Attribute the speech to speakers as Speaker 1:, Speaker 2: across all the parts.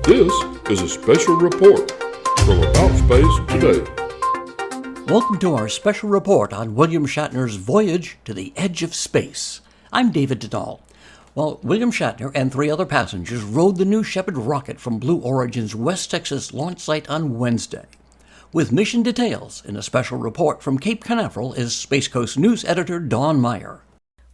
Speaker 1: This is a special report from About Space Today.
Speaker 2: Welcome to our special report on William Shatner's voyage to the edge of space. I'm David Denault. Well, William Shatner and 3 other passengers rode the New Shepard rocket from Blue Origin's West Texas launch site on Wednesday. With mission details in a special report from Cape Canaveral is Space Coast News editor Dawn Meyer.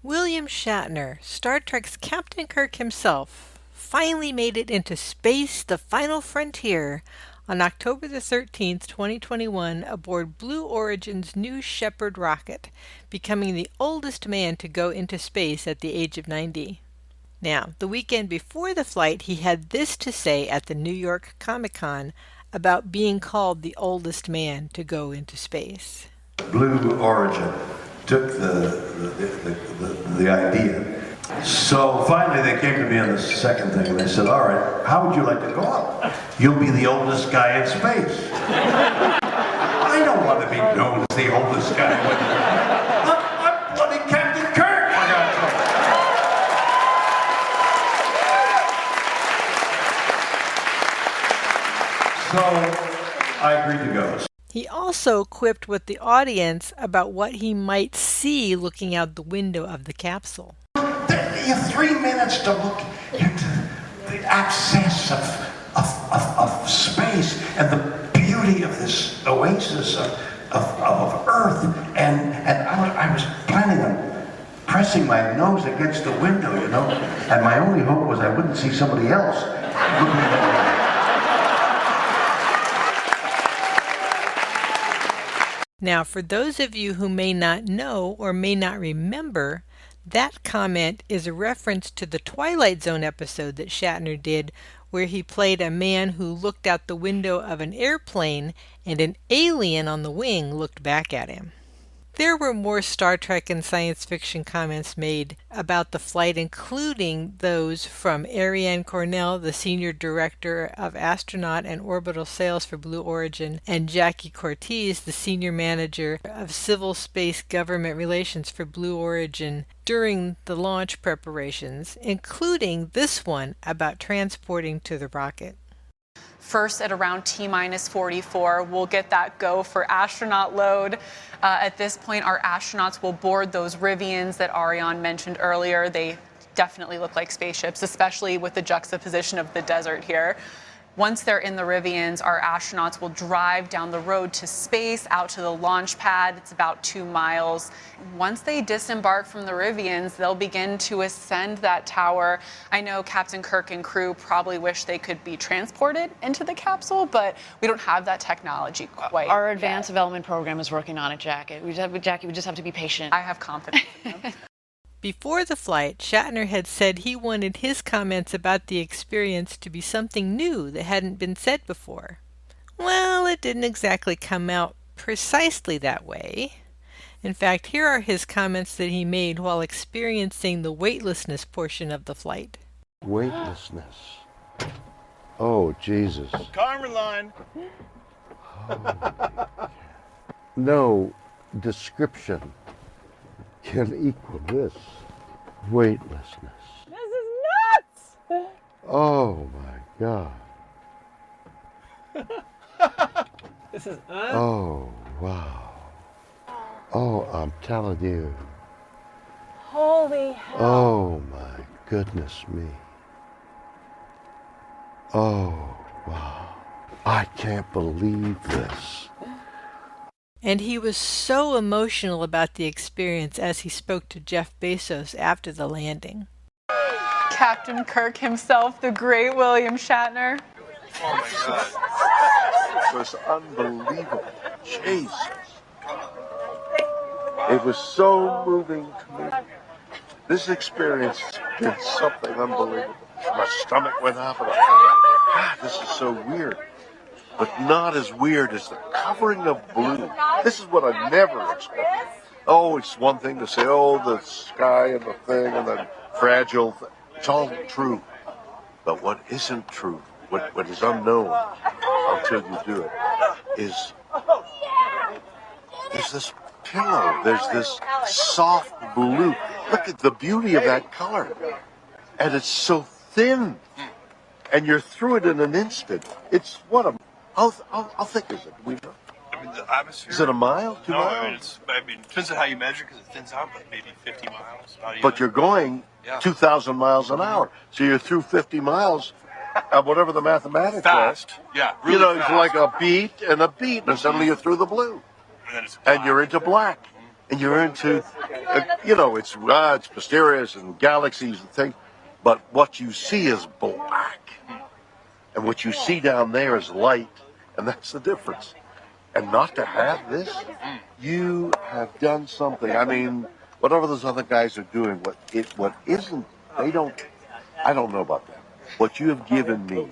Speaker 3: William Shatner, Star Trek's Captain Kirk himself, finally made it into space, the final frontier, on October the 13th, 2021, aboard Blue Origin's New Shepard rocket, becoming the oldest man to go into space at the age of 90. Now, the weekend before the flight, he had this to say at the New York Comic-Con about being called the oldest man to go into space.
Speaker 4: Blue Origin took the idea. So finally they came to me on the second thing and they said, all right, how would you like to go up? You'll be the oldest guy in space. I don't want to be known as the oldest guy. I'm bloody Captain Kirk, for God's sake. So I agreed to go.
Speaker 3: He also quipped with the audience about what he might see looking out the window of the capsule.
Speaker 4: You have 3 minutes to look into the access of space and the beauty of this oasis of Earth. And I was planning on pressing my nose against the window, you know, and my only hope was I wouldn't see somebody else looking at me.
Speaker 3: Now, for those of you who may not know or may not remember, that comment is a reference to the Twilight Zone episode that Shatner did, where he played a man who looked out the window of an airplane and an alien on the wing looked back at him. There were more Star Trek and science fiction comments made about the flight, including those from Ariane Cornell, the Senior Director of Astronaut and Orbital Sales for Blue Origin, and Jackie Cortez, the Senior Manager of Civil Space Government Relations for Blue Origin, during the launch preparations, including this one about transporting to the rocket.
Speaker 5: First, at around T-minus 44, we'll get that go for astronaut load. At this point, our astronauts will board those Rivians that Ariane mentioned earlier. They definitely look like spaceships, especially with the juxtaposition of the desert here. Once they're in the Rivians, our astronauts will drive down the road to space, out to the launch pad. It's about 2 miles. Once they disembark from the Rivians, they'll begin to ascend that tower. I know Captain Kirk and crew probably wish they could be transported into the capsule, but we don't have that technology quite
Speaker 6: Our advanced
Speaker 5: yet.
Speaker 6: development program is working on it, Jackie. We just have to be patient.
Speaker 5: I have confidence in them.
Speaker 3: Before the flight, Shatner had said he wanted his comments about the experience to be something new that hadn't been said before. Well, it didn't exactly come out precisely that way. In fact, here are his comments that he made while experiencing the weightlessness portion of the flight.
Speaker 7: Weightlessness. Oh, Jesus.
Speaker 8: Carmen line.
Speaker 7: No description can equal this. Weightlessness.
Speaker 6: This is nuts!
Speaker 7: Oh my God.
Speaker 8: This is
Speaker 7: Oh, wow. Oh, I'm telling you.
Speaker 6: Holy hell.
Speaker 7: Oh my goodness me. Oh, wow. I can't believe this.
Speaker 3: And he was so emotional about the experience as he spoke to Jeff Bezos after the landing.
Speaker 5: Captain Kirk himself, the great William Shatner.
Speaker 9: Oh my God. It was unbelievable. Jesus. It was so moving to me. This experience has been something unbelievable. My stomach went up and I thought, God, this is so weird. But not as weird as the covering of blue. This is what I never expected. Oh, it's one thing to say, oh, the sky and the thing and the fragile thing. It's all true. But what isn't true, what is unknown until you do it, is there's this pillow, there's this soft blue. Look at the beauty of that color. And it's so thin. and you're through it in an instant. It's what a how thick is it? We know.
Speaker 8: I mean, the atmosphere.
Speaker 9: Is it a mile? 2
Speaker 8: No,
Speaker 9: miles?
Speaker 8: I mean, it depends on how you measure because it thins out, but maybe 50 miles. Not even.
Speaker 9: But you're going 2,000 miles an hour, so you're through 50 miles at whatever the mathematics
Speaker 8: fast.
Speaker 9: are.
Speaker 8: Yeah, really
Speaker 9: you know,
Speaker 8: fast.
Speaker 9: it's like a beat, and suddenly you're through the blue,
Speaker 8: And then it's black.
Speaker 9: and you're into black, and you're into, you know, it's mysterious and galaxies and things, but what you see is black, and what you see down there is light, and that's the difference. And not to have this, you have done something. I mean, whatever those other guys are doing, what isn't, I don't know about that. What you have given me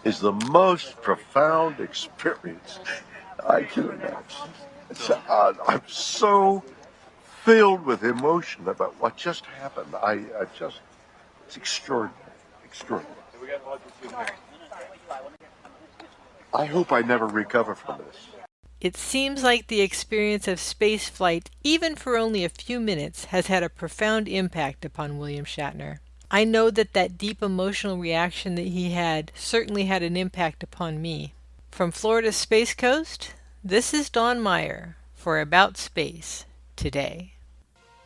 Speaker 9: is the most profound experience I can imagine. I'm so filled with emotion about what just happened. It's extraordinary, extraordinary. I hope I never recover from this.
Speaker 3: It seems like the experience of spaceflight, even for only a few minutes, has had a profound impact upon William Shatner. I know that deep emotional reaction that he had certainly had an impact upon me. From Florida's Space Coast, this is Dawn Meyer for About Space Today.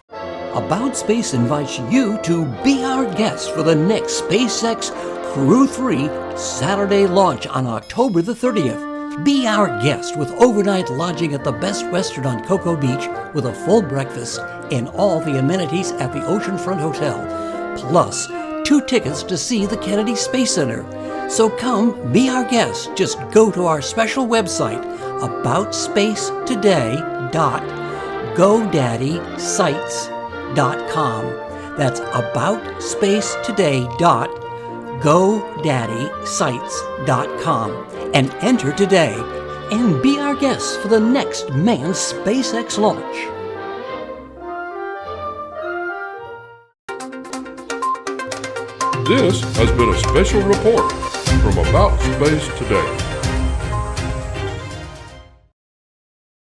Speaker 2: About Space invites you to be our guest for the next SpaceX Crew 3 Saturday launch on October the 30th. Be our guest with overnight lodging at the Best Western on Cocoa Beach with a full breakfast and all the amenities at the Oceanfront Hotel, plus 2 tickets to see the Kennedy Space Center. So come be our guest. Just go to our special website, aboutspacetoday.godaddysites.com. That's aboutspacetoday.godaddysites.com. And enter today and be our guest for the next manned SpaceX launch.
Speaker 1: This has been a special report from About Space Today.